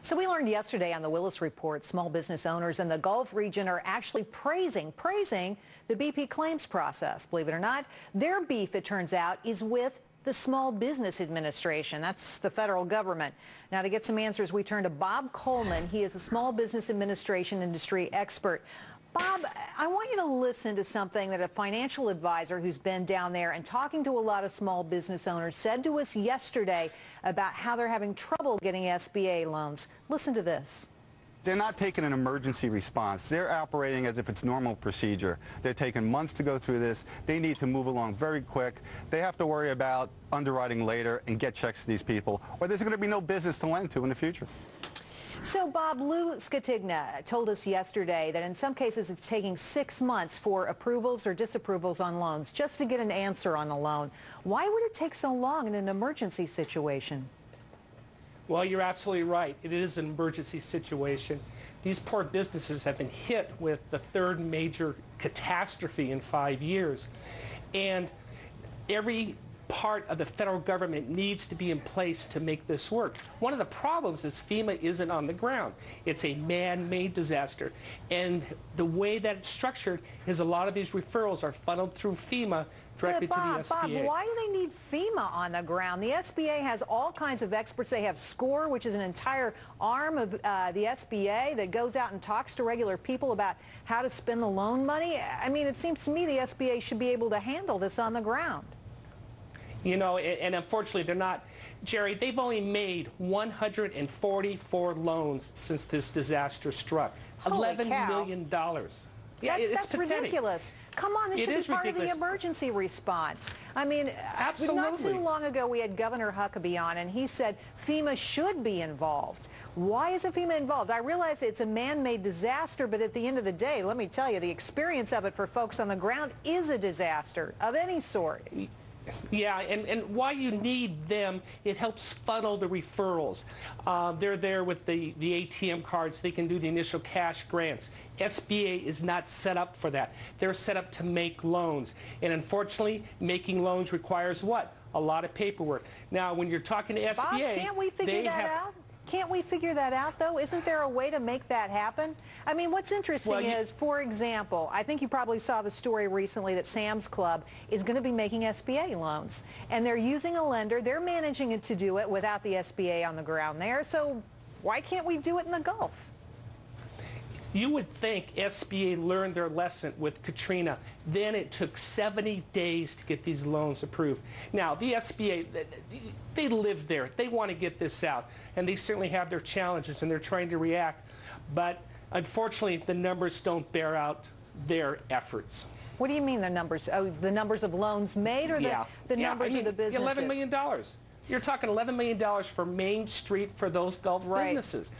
So we learned yesterday on the Willis Report, small business owners in the Gulf region are actually praising the BP claims process. Believe it or not, their beef, it turns out, is with the Small Business Administration. That's the federal government. Now, to get some answers, we turn to Bob Coleman. He is a small business administration industry expert. Bob, I want you to listen to something that a financial advisor who's been down there and talking to a lot of small business owners said to us yesterday about how they're having trouble getting SBA loans. Listen to this. They're not taking an emergency response. They're operating as if it's normal procedure. They're taking months to go through this. They need to move along very quick. They have to worry about underwriting later and get checks to these people, or there's going to be no business to lend to in the future. So, Bob, Lou Scatigna told us yesterday that in some cases it's taking 6 months for approvals or disapprovals on loans just to get an answer on a loan. Why would it take so long in an emergency situation? Well, you're absolutely right. It is an emergency situation. These poor businesses have been hit with the third major catastrophe in 5 years. And every part of the federal government needs to be in place to make this work. One of the problems is FEMA isn't on the ground. It's a man-made disaster. And the way that it's structured is a lot of these referrals are funneled through FEMA directly to the SBA. Bob, why do they need FEMA on the ground? The SBA has all kinds of experts. They have SCORE, which is an entire arm of the SBA that goes out and talks to regular people about how to spend the loan money. I mean, it seems to me the SBA should be able to handle this on the ground. You know, and unfortunately they're not. Jerry, they've only made 144 loans since this disaster struck. Holy cow. $11 million. Yeah, that's ridiculous. Come on, this should be part of the emergency response. I mean, absolutely. Not too long ago we had Governor Huckabee on, and he said FEMA should be involved. Why isn't FEMA involved? I realize it's a man-made disaster, but at the end of the day, let me tell you, the experience of it for folks on the ground is a disaster of any sort. Yeah, and why you need them, it helps funnel the referrals. They're there with the ATM cards. They can do the initial cash grants. SBA is not set up for that. They're set up to make loans. And unfortunately, making loans requires what? A lot of paperwork. Now, when you're talking to SBA, Bob, can't we figure that out? Can't we figure that out, though? Isn't there a way to make that happen? I mean, what's interesting is, for example, I think you probably saw the story recently that Sam's Club is going to be making SBA loans. And they're using a lender. They're managing it to do it without the SBA on the ground there. So why can't we do it in the Gulf? You would think SBA learned their lesson with Katrina. Then it took 70 days to get these loans approved. Now, the SBA, they live there. They want to get this out. And they certainly have their challenges, and they're trying to react. But unfortunately, the numbers don't bear out their efforts. What do you mean the numbers? Oh, the numbers of loans made, or the numbers of the businesses? $11 million. You're talking $11 million for Main Street for those Gulf businesses.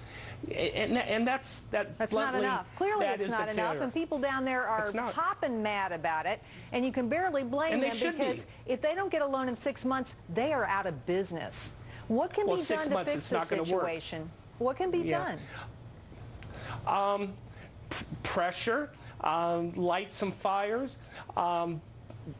And that's not enough. Clearly it's not enough, and people down there are hopping mad about it, and you can barely blame them because if they don't get a loan in 6 months, they are out of business. What can be done to fix this situation? What can be done? Pressure, light some fires,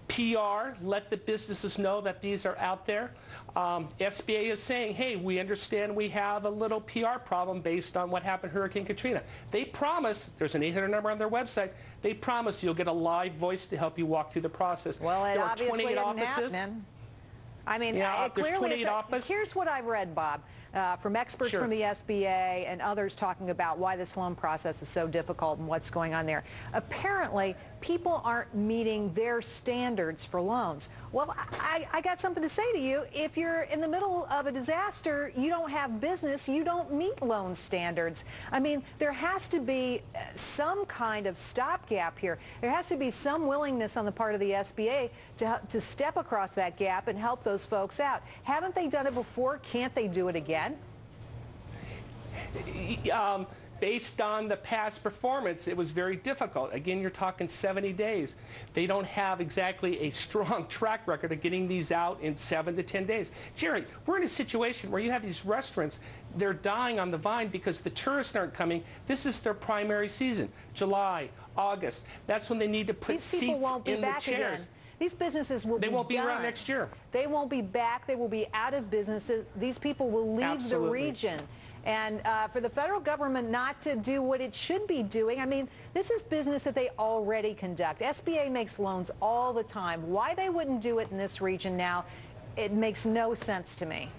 PR, let the businesses know that these are out there. SBA is saying, hey, we understand we have a little PR problem based on what happened Hurricane Katrina. They promise, there's an 800 number on their website, they promise you'll get a live voice to help you walk through the process. Well, it there are obviously 28 isn't offices. Happening. I mean, clearly here's what I've read, Bob, from experts from the SBA and others talking about why this loan process is so difficult and what's going on there. Apparently, people aren't meeting their standards for loans. Well, I got something to say to you. If you're in the middle of a disaster, you don't have business, you don't meet loan standards. I mean, there has to be some kind of stopgap here. There has to be some willingness on the part of the SBA to step across that gap and help those folks out. Haven't they done it before? Can't they do it again? Based on the past performance, it was very difficult. Again, you're talking 70 days. They don't have exactly a strong track record of getting these out in 7 to 10 days. Jerry, we're in a situation where you have these restaurants, they're dying on the vine because the tourists aren't coming. This is their primary season, July, August. That's when they need to put seats in the chairs. Again. These businesses will be done. They won't be around next year. They won't be back. They will be out of business. These people will leave the region. And for the federal government not to do what it should be doing, I mean, this is business that they already conduct. SBA makes loans all the time. Why they wouldn't do it in this region now, it makes no sense to me.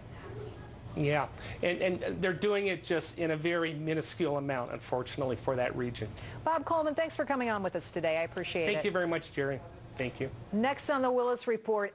Yeah, and they're doing it just in a very minuscule amount, unfortunately, for that region. Bob Coleman, thanks for coming on with us today. I appreciate it. Thank you very much, Jerry. Thank you. Next on the Willis Report,